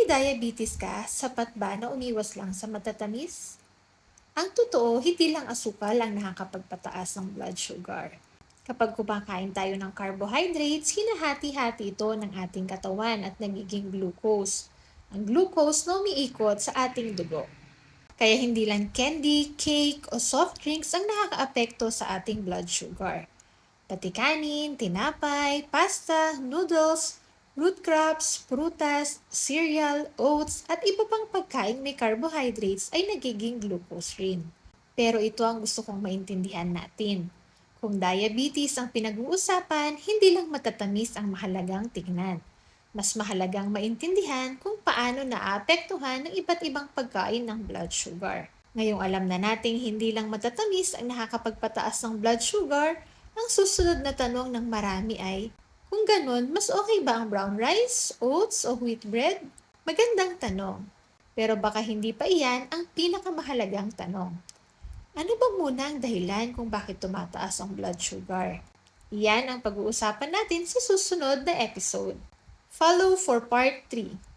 may diabetes ka, sapat ba na umiwas lang sa matatamis? Ang totoo, hindi lang asukal ang nakakapagpataas ng blood sugar. Kapag kumakain tayo ng carbohydrates, hinahati-hati ito ng ating katawan at nagiging glucose. Ang glucose na umiikot sa ating dugo. Kaya hindi lang candy, cake o soft drinks ang nakakaapekto sa ating blood sugar. Pati kanin, tinapay, pasta, noodles, root crops, prutas, cereal, oats, at iba pang pagkain may carbohydrates ay nagiging glucose rin. Pero ito ang gusto kong maintindihan natin. Kung diabetes ang pinag-uusapan, hindi lang matatamis ang mahalagang tignan. Mas mahalagang maintindihan kung paano naapektuhan ng iba't ibang pagkain ng blood sugar. Ngayong alam na nating hindi lang matatamis ang nakakapagpataas ng blood sugar, ang susunod na tanong ng marami ay, kung ganun, mas okay ba ang brown rice, oats o wheat bread? Magandang tanong. Pero baka hindi pa iyan ang pinakamahalagang tanong. Ano ba muna ang dahilan kung bakit tumataas ang blood sugar? Iyan ang pag-uusapan natin sa susunod na episode. Follow for part 3.